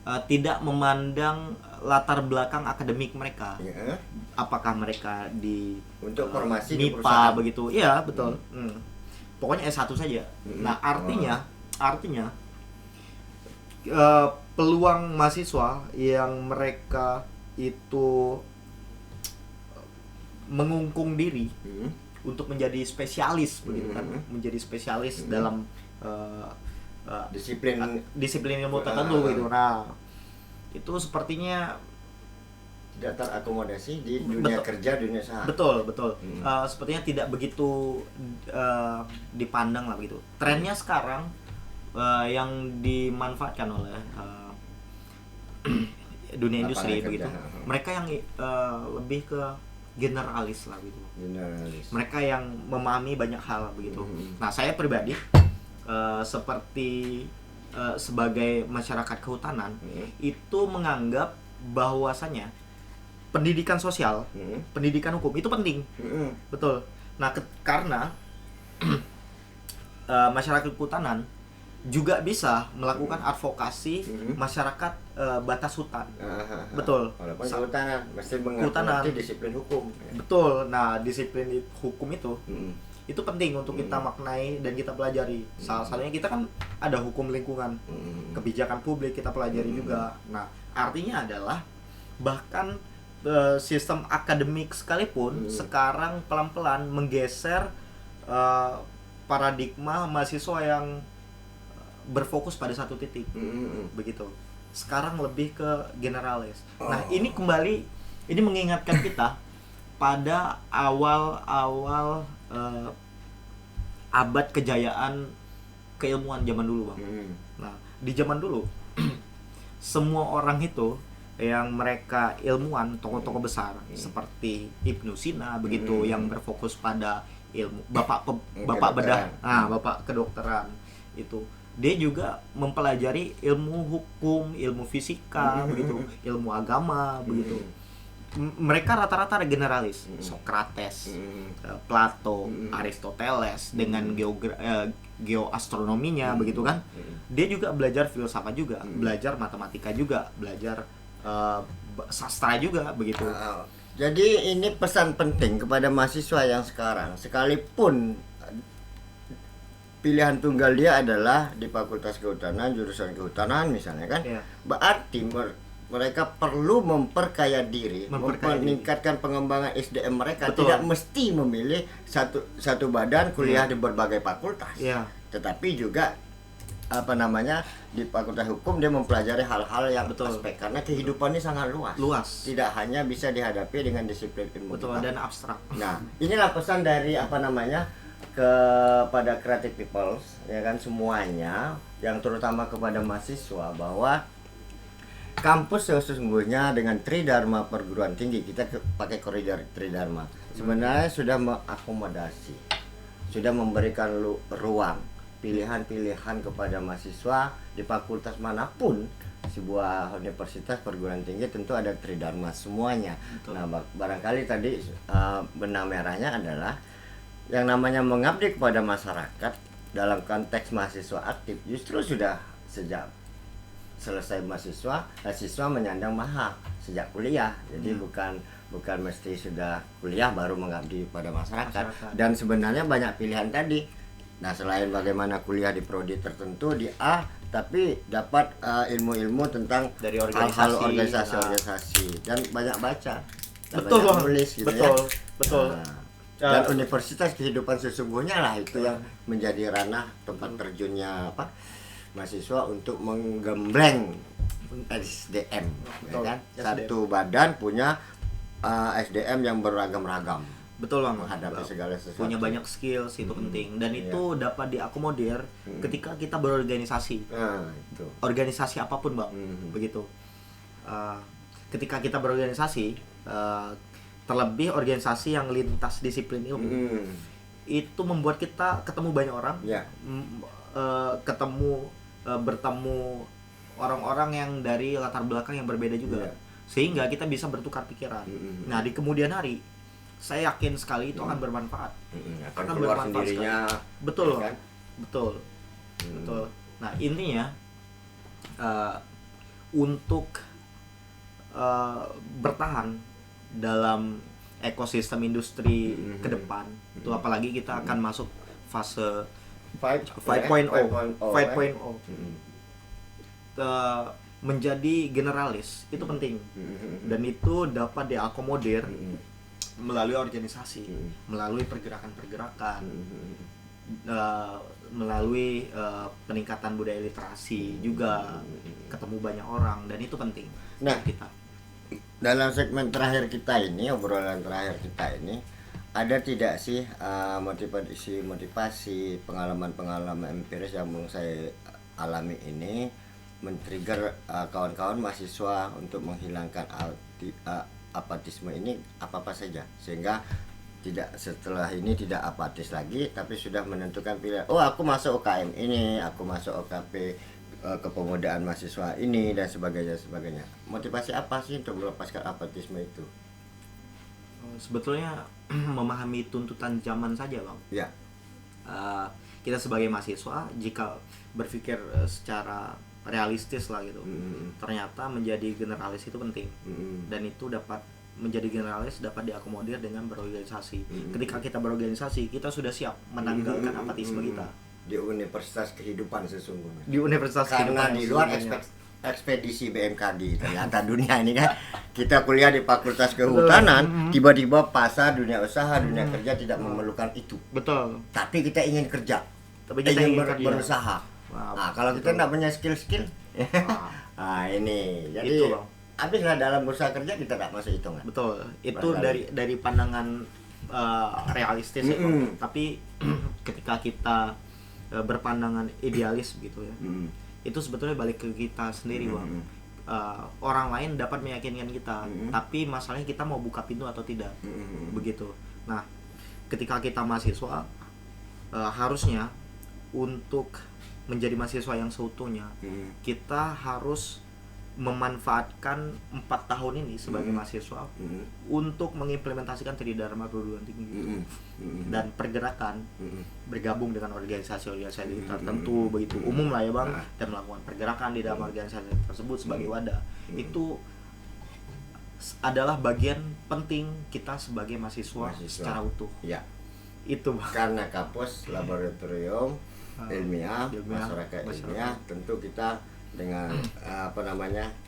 Tidak memandang latar belakang akademik mereka. Apakah mereka untuk formasi MIPA begitu? Iya, betul. Pokoknya S1 saja. Nah, artinya peluang mahasiswa yang mereka itu mengungkung diri untuk menjadi spesialis begitu kan, menjadi spesialis dalam disiplin ilmu tertentu gitu. Nah, itu sepertinya tidak terakomodasi di dunia kerja, dunia usaha. Betul. Sepertinya tidak begitu dipandang lah begitu. Trennya sekarang yang dimanfaatkan oleh dunia industri begitu, mereka yang lebih ke generalis lah gitu. Mereka yang memahami banyak hal begitu. Nah, saya pribadi seperti sebagai masyarakat kehutanan itu menganggap bahwasanya pendidikan sosial, pendidikan hukum itu penting. Betul. Nah, karena masyarakat kehutanan juga bisa melakukan advokasi masyarakat batas hutan. Betul. Walaupun kehutanan mesti mengerti disiplin hukum. Betul. Nah, disiplin hukum itu penting untuk kita maknai dan kita pelajari. Salah satunya kita kan ada hukum lingkungan, kebijakan publik kita pelajari juga. Nah, artinya adalah bahkan sistem akademik sekalipun sekarang pelan-pelan menggeser paradigma mahasiswa yang berfokus pada satu titik, begitu. Sekarang lebih ke generalis. Nah, ini mengingatkan kita pada awal abad kejayaan keilmuan zaman dulu, Bang. Nah, di zaman dulu semua orang itu yang mereka ilmuwan, tokoh-tokoh besar seperti Ibnu Sina begitu, yang berfokus pada ilmu bapak bedah, bapak kedokteran itu. Dia juga mempelajari ilmu hukum, ilmu fisika, begitu, ilmu agama, begitu. Mereka rata-rata generalis. Socrates, Plato, Aristoteles dengan geoastronominya, begitu kan. Dia juga belajar filsafat juga, belajar matematika juga, belajar sastra juga, begitu. Jadi ini pesan penting kepada mahasiswa yang sekarang, sekalipun pilihan tunggal dia adalah di Fakultas Kehutanan, jurusan kehutanan misalnya kan, berarti mereka perlu memperkaya diri, meningkatkan pengembangan SDM mereka. Betul. Tidak mesti memilih satu badan kuliah di berbagai fakultas, tetapi juga di Fakultas Hukum dia mempelajari hal-hal yang aspek, karena kehidupannya sangat luas. Tidak hanya bisa dihadapi dengan disiplin ilmu dan abstrak. Nah, inilah pesan dari kepada creative people, ya kan, semuanya, yang terutama kepada mahasiswa, bahwa kampus sesungguhnya dengan Tridharma perguruan tinggi, kita pakai koridor Tridharma, sebenarnya sudah mengakomodasi, sudah memberikan ruang pilihan-pilihan kepada mahasiswa di fakultas manapun sebuah universitas perguruan tinggi tentu ada tridharma semuanya. Betul. Nah, barangkali tadi benang merahnya adalah yang namanya mengabdi kepada masyarakat dalam konteks mahasiswa aktif justru sudah sejak selesai siswa menyandang maha sejak kuliah. Jadi bukan mesti sudah kuliah baru mengabdi pada masyarakat. Dan sebenarnya banyak pilihan tadi. Nah, selain bagaimana kuliah di prodi tertentu di A, tapi dapat ilmu-ilmu tentang dari hal-hal organisasi dan banyak baca dan betul, banyak nulis gitu betul. Nah, dan universitas kehidupan sesungguhnya lah itu yang menjadi ranah tempat terjunnya mahasiswa untuk menggembleng SDM, ya kan? SDM. Satu badan punya SDM yang beragam-ragam. Betul Bang, menghadapi segala sesuatu. Punya banyak skills itu penting dan itu dapat diakomodir ketika kita berorganisasi. Itu. Organisasi apapun Bang, begitu. Ketika kita berorganisasi, terlebih organisasi yang lintas disiplin ilmu, itu membuat kita ketemu banyak orang, bertemu orang-orang yang dari latar belakang yang berbeda juga, sehingga kita bisa bertukar pikiran. Nah, di kemudian hari saya yakin sekali itu akan bermanfaat. Akan keluar sendirinya. Betul, kan? betul. Nah, intinya untuk bertahan dalam ekosistem industri ke depan, itu apalagi kita akan masuk fase 5.0. Menjadi generalis itu penting dan itu dapat diakomodir melalui organisasi, melalui pergerakan-pergerakan, melalui peningkatan budaya literasi juga, ketemu banyak orang dan itu penting. Nah, kita dalam segmen terakhir kita ini, obrolan terakhir kita ini, ada tidak sih motivasi pengalaman empiris yang saya alami ini men-trigger kawan-kawan mahasiswa untuk menghilangkan apatisme ini apa saja sehingga setelah ini tidak apatis lagi tapi sudah menentukan pilihan, aku masuk UKM ini, aku masuk OKP kepemudaan mahasiswa ini dan sebagainya. Motivasi apa sih untuk melepaskan apatisme itu? Sebetulnya memahami tuntutan zaman saja Bang. Ya. Kita sebagai mahasiswa jika berpikir secara realistis lah gitu, ternyata menjadi generalis itu penting, dan itu dapat menjadi generalis dapat diakomodir dengan berorganisasi. Ketika kita berorganisasi, kita sudah siap menanggalkan apatisme kita di universitas kehidupan sesungguhnya. Di universitas karena di luar ekspedisi BMKG ternyata dunia ini kan kita kuliah di fakultas kehutanan, tiba-tiba pasar dunia usaha dunia kerja tidak memerlukan itu. Betul. Tapi kita ingin kerja, tapi kita ingin berusaha. Nah, kalau kita tidak punya skill, nah ini jadi habislah dalam bursa kerja kita tidak masuk hitungan. Betul, itu dari pandangan realistis ya, tapi ketika kita berpandangan idealis gitu ya, itu sebetulnya balik ke kita sendiri Bang. Orang lain dapat meyakinkan kita, tapi masalahnya kita mau buka pintu atau tidak, begitu. Nah, ketika kita mahasiswa, harusnya untuk menjadi mahasiswa yang seutuhnya, kita harus memanfaatkan 4 tahun ini sebagai mahasiswa untuk mengimplementasikan tridharma perguruan tinggi dan pergerakan, bergabung dengan organisasi-organisasi tertentu begitu umum lah ya Bang, dan melakukan pergerakan di dalam organisasi tersebut sebagai wadah. Itu adalah bagian penting kita sebagai mahasiswa secara utuh. Ya. Itu Bang. Karena kampus, laboratorium ilmiah, masyarakat ilmiah, tentu kita dengan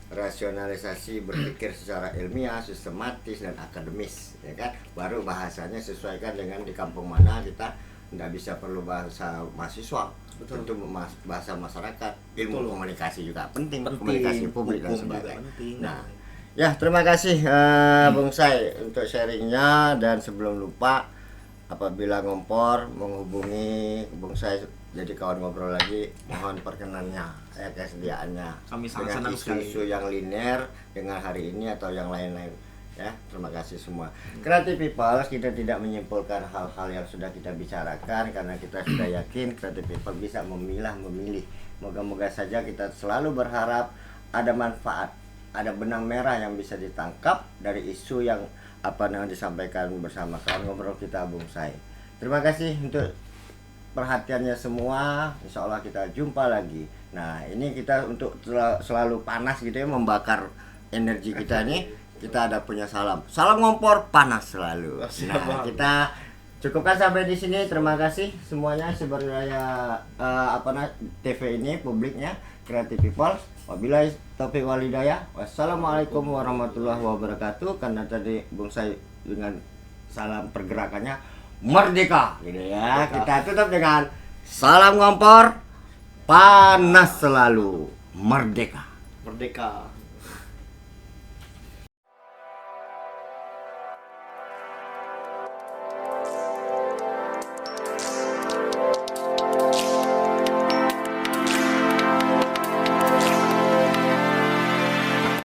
rasionalisasi berpikir secara ilmiah, sistematis dan akademis, ya kan, baru bahasanya sesuaikan dengan di kampung mana kita tidak bisa perlu bahasa mahasiswa. Betul. Tentu bahasa masyarakat, ilmu komunikasi juga penting, komunikasi publik dan sebagainya. Nah, ya terima kasih Bung Sai untuk sharingnya, dan sebelum lupa apabila ngompor menghubungi Bung Sai jadi kawan ngobrol lagi, mohon perkenannya, kesediaannya kami sangat dengan senang sekali isu-isu yang linear dengan hari ini atau yang lain-lain. Ya, terima kasih semua. Creative People, kita tidak menyimpulkan hal-hal yang sudah kita bicarakan karena kita sudah yakin Creative People bisa memilih. Moga-moga saja kita selalu berharap ada manfaat, ada benang merah yang bisa ditangkap dari isu yang disampaikan bersama kawan ngobrol kita Bung Sai. Terima kasih untuk perhatiannya semua. Insya Allah kita jumpa lagi. Nah, ini kita untuk selalu panas gitu ya, membakar energi kita nih. Kita ada punya salam ngompor panas selalu. Nah, kita cukupkan sampai di sini. Terima kasih semuanya sebenarnya TV ini publiknya Creative People. Wabillahi taufiq wal hidayah. Wassalamualaikum warahmatullahi wabarakatuh. Karena tadi Bung Sai dengan salam pergerakannya merdeka gitu ya. Kita tutup dengan salam ngompor panas selalu, merdeka. Merdeka.